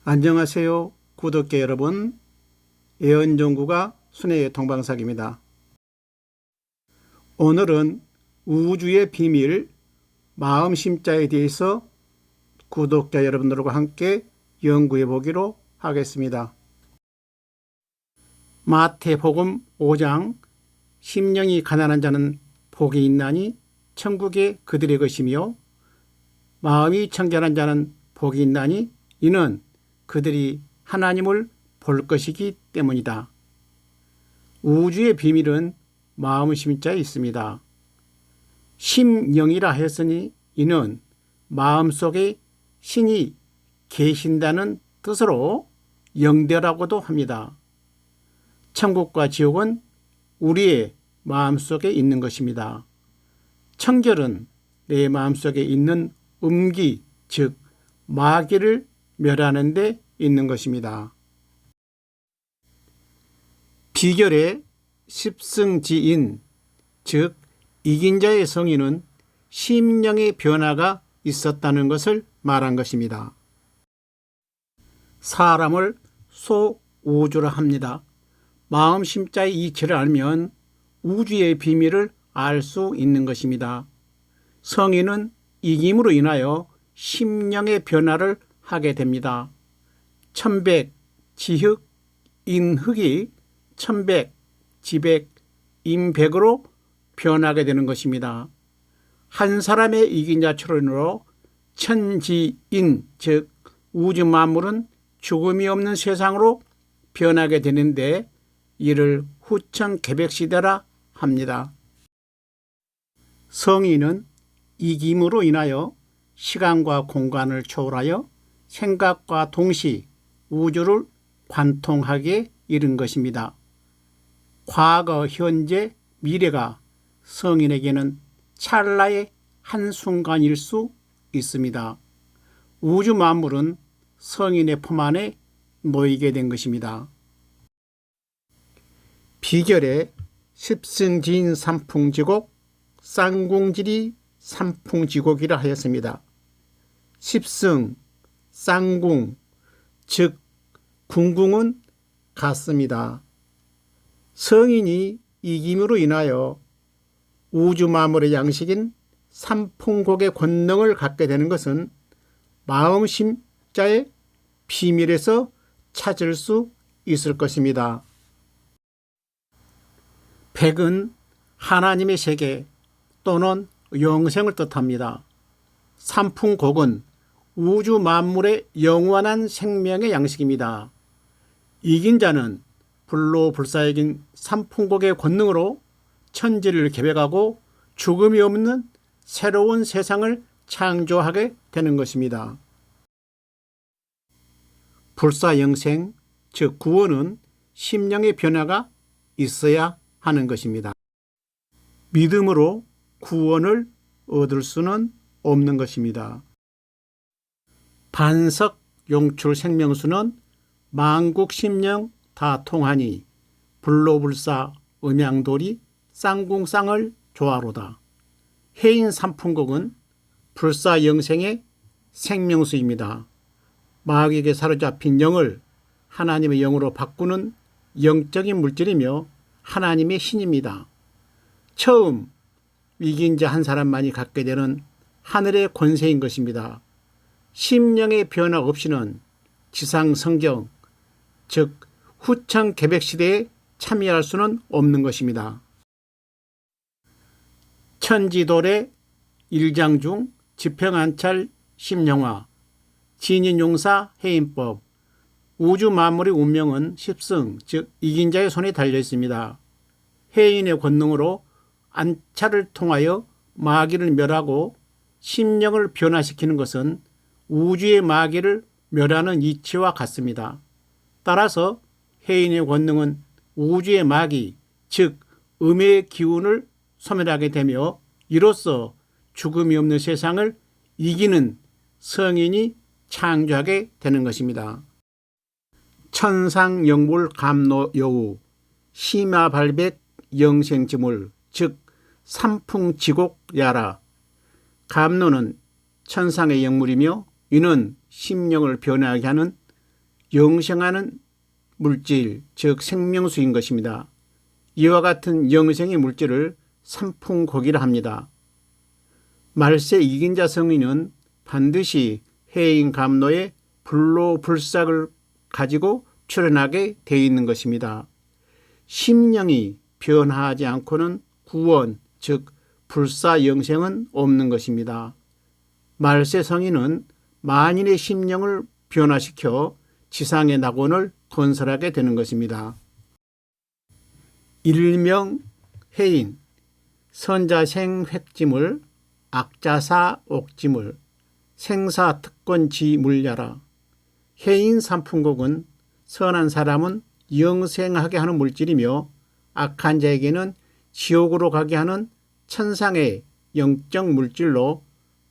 안녕하세요, 구독자 여러분. 애언정구가 순회의 동방삭입니다. 오늘은 우주의 비밀, 마음심자에 대해서 구독자 여러분들과 함께 연구해 보기로 하겠습니다. 마태복음 5장 심령이 가난한 자는 복이 있나니 천국에 그들의 것이며 마음이 청결한 자는 복이 있나니 이는 그들이 하나님을 볼 것이기 때문이다. 우주의 비밀은 마음심자에 있습니다. 심령이라 했으니 이는 마음속에 신이 계신다는 뜻으로 영대라고도 합니다. 천국과 지옥은 우리의 마음속에 있는 것입니다. 청결은 내 마음속에 있는 음기, 즉 마귀를 멸하는 데 있는 것입니다. 비결의 십승지인, 즉 이긴 자의 성인은 심령의 변화가 있었다는 것을 말한 것입니다. 사람을 소우주라 합니다. 마음심자의 이치를 알면 우주의 비밀을 알 수 있는 것입니다. 성인은 이김으로 인하여 심령의 변화를 하게 됩니다. 천백, 지흑, 인흑이 천백, 지백, 인백으로 변하게 되는 것입니다. 한 사람의 이긴 자 출현으로 천지인, 즉 우주 만물은 죽음이 없는 세상으로 변하게 되는데 이를 후천개백시대라 합니다. 성인은 이김으로 인하여 시간과 공간을 초월하여 생각과 동시 우주를 관통하게 이른 것입니다. 과거, 현재, 미래가 성인에게는 찰나의 한순간일 수 있습니다. 우주 만물은 성인의 품 안에 놓이게 된 것입니다. 비결의 십승지인 삼풍지곡, 쌍궁질이 삼풍지곡이라 하였습니다. 십승, 쌍궁, 즉 궁궁은 같습니다. 성인이 이김으로 인하여 우주 만물의 양식인 삼풍곡의 권능을 갖게 되는 것은 마음심자의 비밀에서 찾을 수 있을 것입니다. 백은 하나님의 세계 또는 영생을 뜻합니다. 삼풍곡은 우주 만물의 영원한 생명의 양식입니다. 이긴 자는 불로불사이긴 삼풍곡의 권능으로 천지를 계획하고 죽음이 없는 새로운 세상을 창조하게 되는 것입니다. 불사영생, 즉 구원은 심령의 변화가 있어야 하는 것입니다. 믿음으로 구원을 얻을 수는 없는 것입니다. 반석 용출 생명수는 만국심령 다 통하니 불로불사 음양돌이 쌍궁쌍을 조화로다. 해인 삼풍곡은 불사영생의 생명수입니다. 마귀에게 사로잡힌 영을 하나님의 영으로 바꾸는 영적인 물질이며 하나님의 신입니다. 처음 이긴 자 한 사람만이 갖게 되는 하늘의 권세인 것입니다. 심령의 변화 없이는 지상 성경, 즉 후천개백시대에 참여할 수는 없는 것입니다. 천지돌의 1장 중 지평안찰 심령화, 진인용사 해인법, 우주 만물의 운명은 십승, 즉 이긴 자의 손에 달려 있습니다. 해인의 권능으로 안찰을 통하여 마귀를 멸하고 심령을 변화시키는 것은 우주의 마귀를 멸하는 이치와 같습니다. 따라서 해인의 권능은 우주의 마귀, 즉 음의 기운을 소멸하게 되며 이로써 죽음이 없는 세상을 이기는 성인이 창조하게 되는 것입니다. 천상영물 감노여우, 심화발백 영생지물, 즉 삼풍지곡야라. 감노는 천상의 영물이며 이는 심령을 변화하게 하는 영생하는 물질, 즉 생명수인 것입니다. 이와 같은 영생의 물질을 삼풍곡이라 합니다. 말세 이긴자 성인은 반드시 해인 감로의 불로불삭을 가지고 출현하게 되어 있는 것입니다. 심령이 변화하지 않고는 구원, 즉 불사영생은 없는 것입니다. 말세 성인은 만인의 심령을 변화시켜 지상의 낙원을 건설하게 되는 것입니다. 일명 해인, 선자생 획지물, 악자사 옥지물, 생사특권지물야라. 해인 삼풍곡은 선한 사람은 영생하게 하는 물질이며 악한 자에게는 지옥으로 가게 하는 천상의 영적 물질로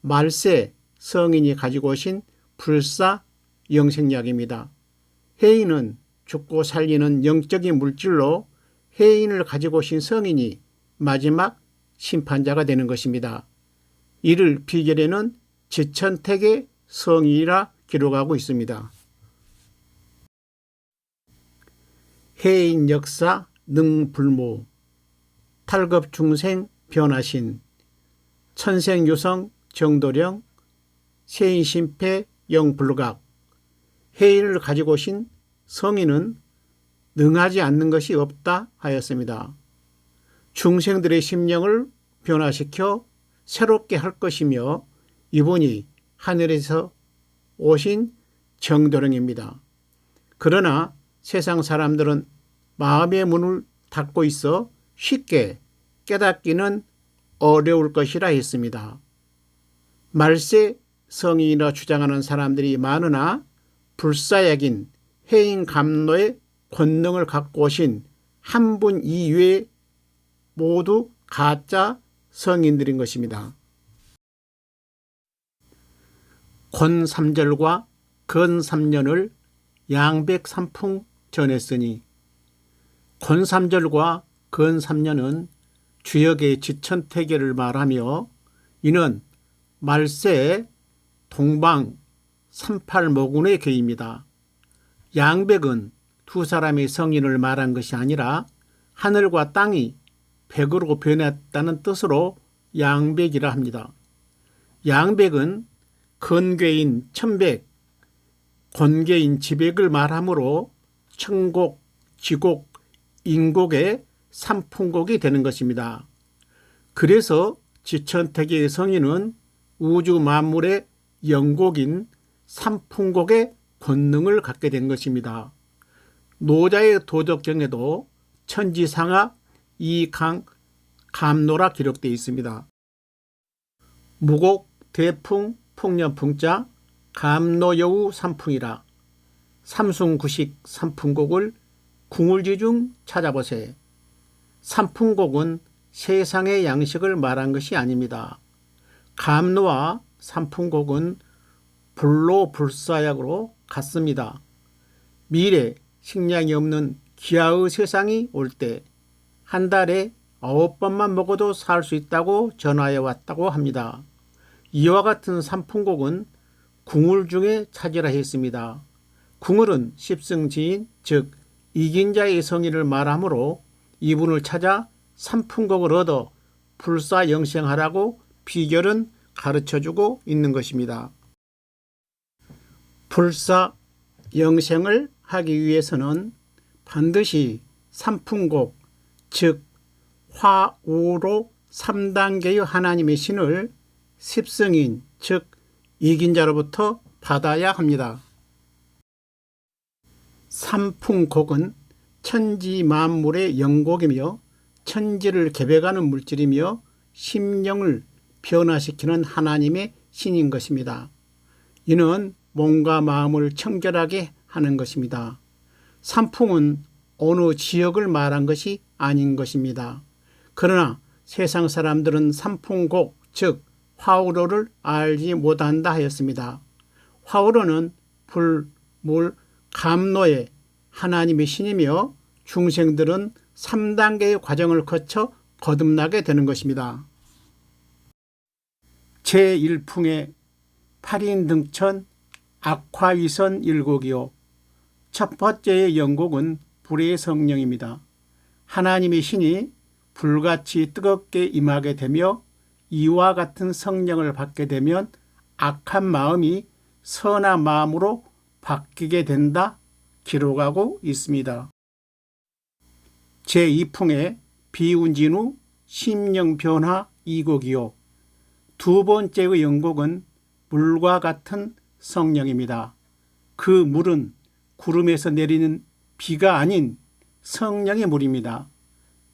말세 성인이 가지고 오신 불사 영생약입니다. 해인은 죽고 살리는 영적인 물질로 해인을 가지고 오신 성인이 마지막 심판자가 되는 것입니다. 이를 비결에는 지천택의 성인이라 기록하고 있습니다. 해인 역사 능불모, 탈겁중생 변화신, 천생유성 정도령, 세인심패 영불각. 해인을 가지고 오신 성인은 능하지 않는 것이 없다 하였습니다. 중생들의 심령을 변화시켜 새롭게 할 것이며 이분이 하늘에서 오신 정도령입니다. 그러나 세상 사람들은 마음의 문을 닫고 있어 쉽게 깨닫기는 어려울 것이라 했습니다. 말세 성인이라 주장하는 사람들이 많으나 불사약인 해인 감로의 권능을 갖고 오신 한 분 이외에 모두 가짜 성인들인 것입니다. 권삼절과 건삼년을 양백삼풍 전했으니 권삼절과 건삼년은 주역의 지천태계를 말하며 이는 말세 동방 38모군의 계입니다. 양백은 두 사람의 성인을 말한 것이 아니라 하늘과 땅이 백으로 변했다는 뜻으로 양백이라 합니다. 양백은 건괴인 천백, 권괴인 지백을 말하므로 천곡, 지곡, 인곡의 삼풍곡이 되는 것입니다. 그래서 지천태계의 성인은 우주 만물의 영곡인 삼풍곡의 권능을 갖게 된 것입니다. 노자의 도적정에도 천지상하 이강 감노라 기록되어 있습니다. 무곡 대풍 풍년풍자 감노여우 삼풍이라. 삼숭구식 삼풍곡을 궁울지중 찾아보세. 삼풍곡은 세상의 양식을 말한 것이 아닙니다. 감노와 삼풍곡은 불로불사약으로 같습니다. 미래 식량이 없는 기아의 세상이 올 때 한 달에 9번만 먹어도 살 수 있다고 전하해 왔다고 합니다. 이와 같은 삼풍곡은 궁울 중에 찾으라 했습니다. 궁울은 십승지인 즉 이긴 자의 성인을 말하므로 이분을 찾아 삼풍곡을 얻어 불사영생하라고 비결은 가르쳐주고 있는 것입니다. 불사영생을 하기 위해서는 반드시 삼풍곡 즉 화우로 3단계의 하나님의 신을 십승인 즉 이긴 자로부터 받아야 합니다. 삼풍곡은 천지 만물의 영곡이며 천지를 개백하는 물질이며 심령을 변화시키는 하나님의 신인 것입니다. 이는 몸과 마음을 청결하게 하는 것입니다. 삼풍은 어느 지역을 말한 것이 아닌 것입니다. 그러나 세상 사람들은 삼풍곡 즉 화우로를 알지 못한다 하였습니다. 화우로는 불, 물, 감노의 하나님의 신이며 중생들은 3단계의 과정을 거쳐 거듭나게 되는 것입니다. 제1풍의 8인 등천 악화위선 일곡이요 첫 번째의 영곡은 불의 성령입니다. 하나님의 신이 불같이 뜨겁게 임하게 되며 이와 같은 성령을 받게 되면 악한 마음이 선한 마음으로 바뀌게 된다 기록하고 있습니다. 제2풍의 비운진후 심령변화 2곡이요. 두 번째의 영곡은 물과 같은 성령입니다. 그 물은 구름에서 내리는 비가 아닌 성령의 물입니다.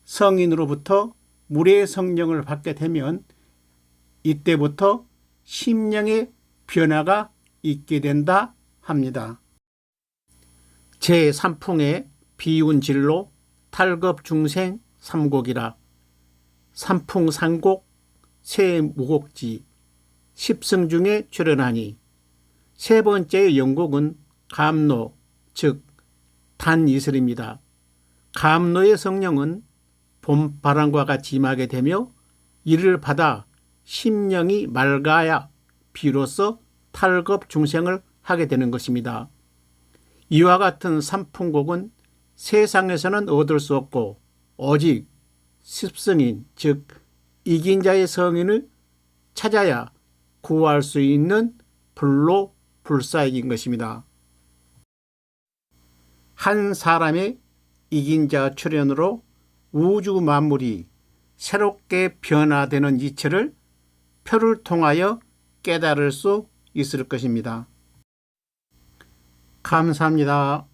성인으로부터 물의 성령을 받게 되면 이때부터 심령의 변화가 있게 된다 합니다. 제3풍의 비운진로 탈겁중생 3곡이라 삼풍산곡 세무곡지 10성 중에 출연하니 세 번째의 영곡은 감노 즉 단이슬입니다. 감노의 성령은 봄바람과 같이 임하게 되며 이를 받아 심령이 맑아야 비로소 탈겁중생을 하게 되는 것입니다. 이와 같은 삼풍곡은 세상에서는 얻을 수 없고 오직 십성인 즉 이긴 자의 성인을 찾아야 구할 수 있는 불로 불사익인 것입니다. 한 사람의 이긴 자 출현으로 우주 만물이 새롭게 변화되는 이치를 표를 통하여 깨달을 수 있을 것입니다. 감사합니다.